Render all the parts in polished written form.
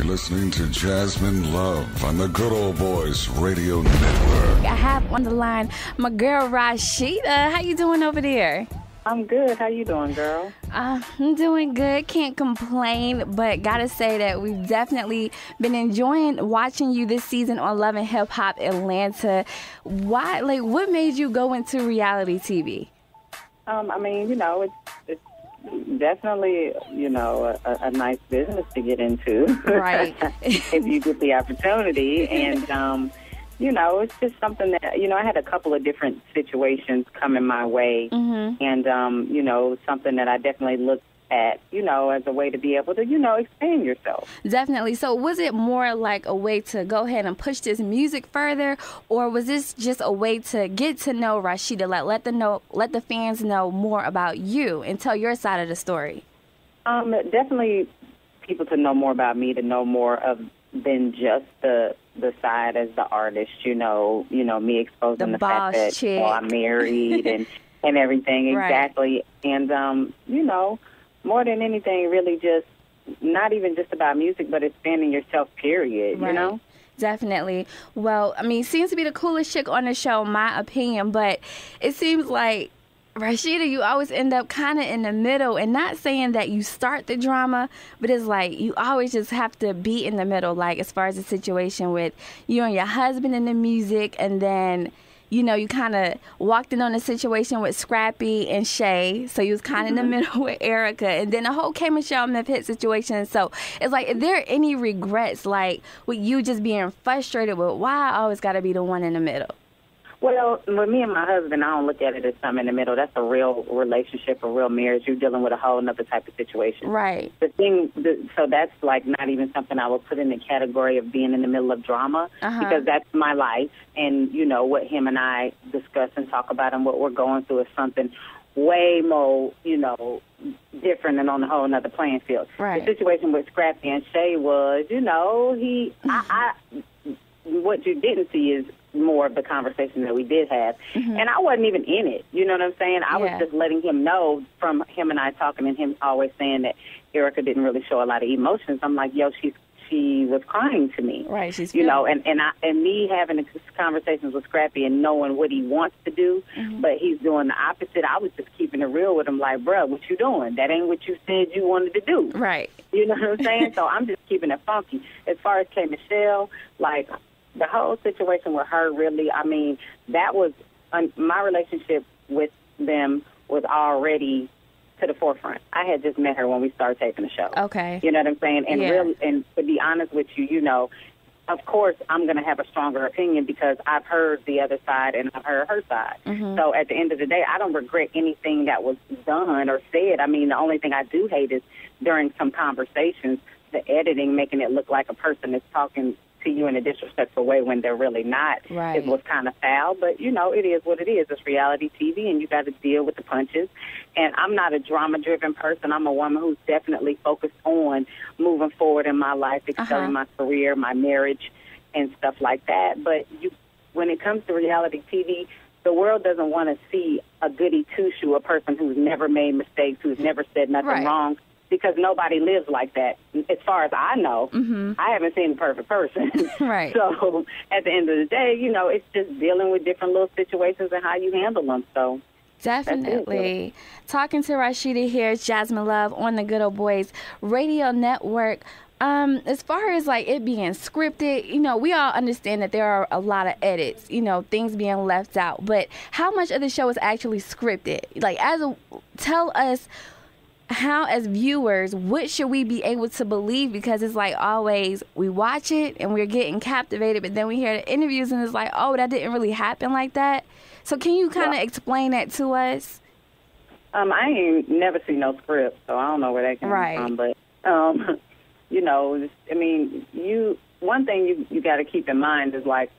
You're listening to Jasmine Love on the Good Old Boys Radio Network. I have on the line my girl Rasheeda. How you doing over there? I'm good. How you doing, girl? I'm doing good. Can't complain, but gotta say that we've definitely been enjoying watching you this season on Love and Hip Hop Atlanta. Why? Like, what made you go into reality TV? I mean, it's definitely, a nice business to get into. Right. If you get the opportunity. And, it's just something that, I had a couple of different situations coming my way. Mm-hmm. And, something that I definitely looked at, as a way to be able to, expand yourself. Definitely. So was it more like a way to go ahead and push this music further, or was this just a way to get to know Rasheeda, like let the fans know more about you and tell your side of the story? Definitely people to know more about me, to know more of than just the side as the artist, me exposing the fact that I'm married and everything. Right. Exactly. And more than anything, really just not even just about music, but expanding yourself, period, right. Definitely. Well, I mean, seems to be the coolest chick on the show, my opinion, but it seems like, Rasheeda, you always end up kind of in the middle, and not saying that you start the drama, but it's like you always just have to be in the middle, like as far as the situation with you and your husband in the music, and then you kind of walked in on a situation with Scrappy and Shay, so you was kind of in the middle with Erica, and then the whole K. Michelle Meth Hit situation. So it's like, are there any regrets, like with you just being frustrated with why I always got to be the one in the middle? Well, with me and my husband, I don't look at it as something in the middle. That's a real relationship, a real marriage. You're dealing with a whole other type of situation. Right. So that's like not even something I would put in the category of being in the middle of drama, because that's my life. And, what him and I discuss and talk about and what we're going through is something way more, different and on a whole another playing field. Right. The situation with Scrappy and Shay was, what you didn't see is more of the conversation that we did have. Mm-hmm. And I wasn't even in it. You know what I'm saying? I was just letting him know from him and I talking and him always saying that Erica didn't really show a lot of emotions. I'm like, she was crying to me. Right. She's and me having conversations with Scrappy and knowing what he wants to do, but he's doing the opposite. I was just keeping it real with him, like, bro, what you doing? That ain't what you said you wanted to do. Right. You know what I'm saying? So I'm just keeping it funky. As far as K. Michelle, like, the whole situation with her, really, I mean, that was my relationship with them was already to the forefront. I had just met her when we started taping the show. Okay. You know what I'm saying? And really, and to be honest with you, of course, I'm going to have a stronger opinion because I've heard the other side and I've heard her side. Mm-hmm. So at the end of the day, I don't regret anything that was done or said. I mean, the only thing I do hate is during some conversations, the editing, making it look like a person is talking to you in a disrespectful way when they're really not. Right. It was kind of foul, but it is what it is. It's reality TV, and you got to deal with the punches. And I'm not a drama-driven person. I'm a woman who's definitely focused on moving forward in my life, excelling my career, my marriage, and stuff like that. But when it comes to reality TV, the world doesn't want to see a goody two-shoe, a person who's never made mistakes, who's never said nothing wrong, because nobody lives like that. As far as I know, I haven't seen the perfect person. Right. So at the end of the day, it's just dealing with different little situations and how you handle them. So definitely. Talking to Rasheeda here, Jasmine Love on the Good Old Boys Radio Network. As far as like it being scripted, we all understand that there are a lot of edits, things being left out. But how much of the show is actually scripted? Like, tell us, how, as viewers, what should we be able to believe? Because it's like always we watch it and we're getting captivated, but then we hear the interviews and it's like, oh, that didn't really happen like that. So can you kind of explain that to us? I ain't never seen no script, so I don't know where that came from. But, one thing you got to keep in mind is, like,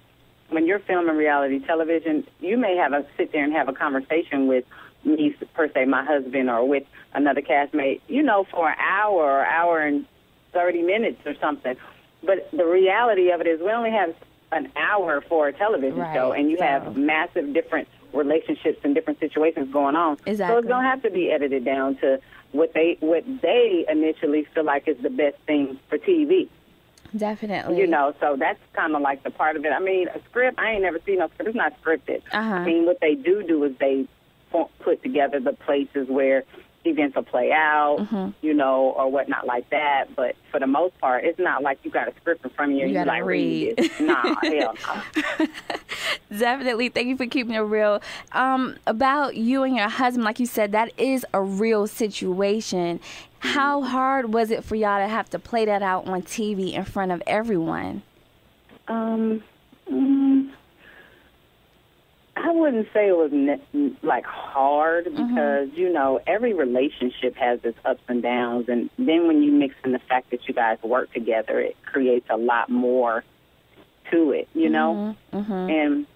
when you're filming reality television, you may sit there and have a conversation with me, per se, my husband, or with another castmate, for an hour or hour and 30 minutes or something. But the reality of it is we only have an hour for a television show, and you have massive different relationships and different situations going on. Exactly. So it's going to have to be edited down to what they initially feel like is the best thing for TV. Definitely. You know, so that's kind of like the part of it. I mean, a script, I ain't never seen no script. It's not scripted. I mean, what they do is they put together the places where events will play out, you know, or whatnot like that. But for the most part, it's not like you got a script in front of you and you like read it. Nah, hell no. Definitely. Thank you for keeping it real. About you and your husband, like you said, that is a real situation. How hard was it for y'all to have to play that out on TV in front of everyone? I wouldn't say it was like hard because, you know, every relationship has its ups and downs. And then when you mix in the fact that you guys work together, it creates a lot more to it, you know? And,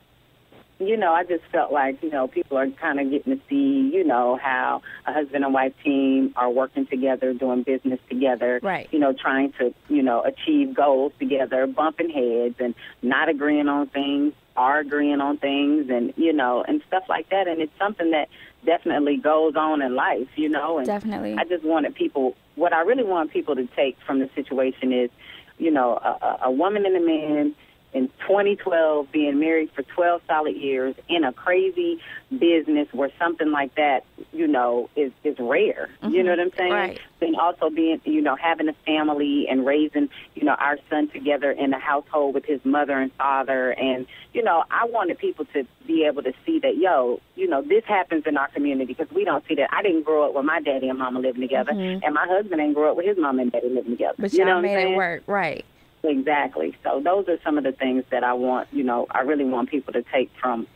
you know, I just felt like, you know, people are kind of getting to see, you know, how a husband and wife team are working together, doing business together, you know, trying to, you know, achieve goals together, bumping heads and not agreeing on things, are agreeing on things and, you know, and stuff like that. And it's something that definitely goes on in life, you know. And definitely. I just wanted people, what I really want people to take from the situation is, you know, a woman and a man in 2012 being married for 12 solid years in a crazy business where something like that, you know, is rare. You know what I'm saying? Right. Then also being, you know, having a family and raising, you know, our son together in a household with his mother and father. And, you know, I wanted people to be able to see that, yo, you know, this happens in our community because we don't see that. I didn't grow up with my daddy and mama living together, and my husband ain't grow up with his mama and daddy living together. But you know y'all what I'm made saying? it work, right. Exactly. So those are some of the things that I want, you know, I really want people to take from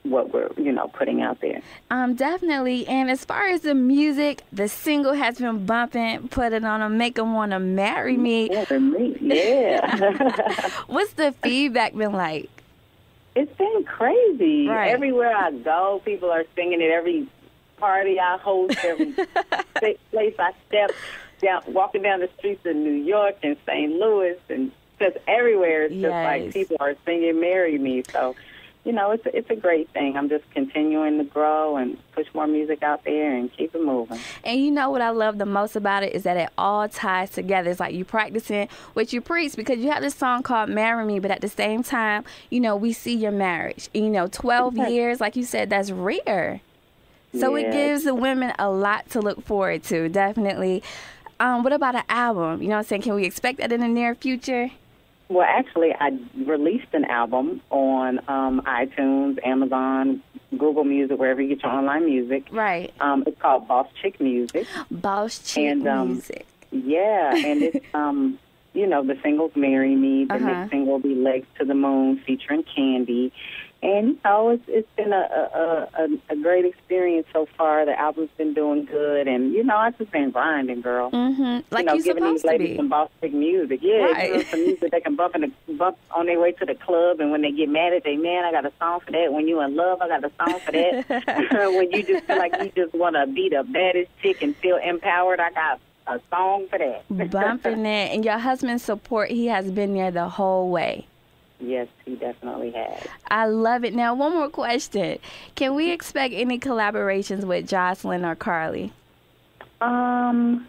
what we're, you know, putting out there. Definitely. And as far as the music, the single has been bumping, Put It On 'Em, Make 'Em Wanna Marry Me. Yeah. What's the feedback been like? It's been crazy. Right. Everywhere I go, people are singing it. Every party I host, every place I step down, walking down the streets of New York and St. Louis, and just everywhere, it's just like people are singing "Marry Me." So, you know, it's a great thing. I'm just continuing to grow and push more music out there and keep it moving. And you know what I love the most about it is that it all ties together. It's like you practicing what you preach, because you have this song called "Marry Me," but at the same time, you know, we see your marriage. You know, 12 years, like you said, that's rare. So it gives the women a lot to look forward to, definitely. What about an album? You know what I'm saying? Can we expect that in the near future? Well, actually, I released an album on iTunes, Amazon, Google Music, wherever you get your online music. Right. It's called Boss Chick Music. Boss Chick Music. Yeah, and it's, you know, the single's Marry Me. The next single will be Legs to the Moon featuring Candy. And, you know, it's been a great experience so far. The album's been doing good. And, you know, I've just been grinding, girl. Like you know, you're giving these ladies some boss chick music. Yeah, giving them some music they can bump on their way to the club. And when they get mad at their man, I got a song for that. When you in love, I got a song for that. When you just feel like you just want to be the baddest chick and feel empowered, I got a song for that. Bumping it. And your husband's support, he has been there the whole way. Yes, he definitely has. I love it. Now, one more question. Can we expect any collaborations with Jocelyn or Carly? I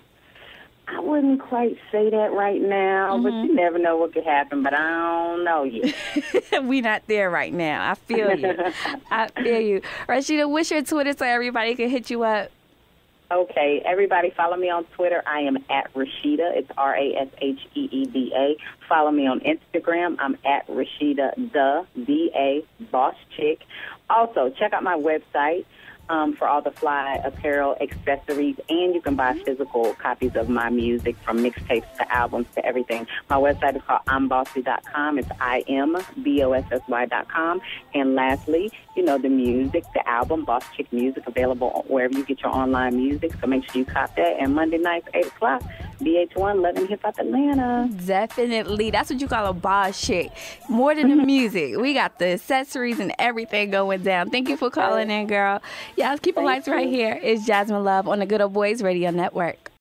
wouldn't quite say that right now, but you never know what could happen, but I don't know yet. We not there right now. I feel you. I feel you. Rasheeda, what's your Twitter so everybody can hit you up? Okay, everybody follow me on Twitter. I am at Rasheeda. It's Rasheeda. Follow me on Instagram. I'm at Rasheeda, the D-A, Boss Chick. Also, check out my website for all the fly apparel, accessories, and you can buy physical copies of my music, from mixtapes to albums to everything. My website is called imbossy.com. It's imbossy.com. And lastly, you know, the music, the album, Boss Chick Music, available wherever you get your online music. So make sure you cop that. And Monday nights, 8 o'clock, VH1, 11 Hip Hop Atlanta. Definitely. That's what you call a boss chick. More than the music. We got the accessories and everything going down. Thank you for calling in, girl. Y'all keep the lights right here. It's Jasmine Love on the Good Old Boys Radio Network.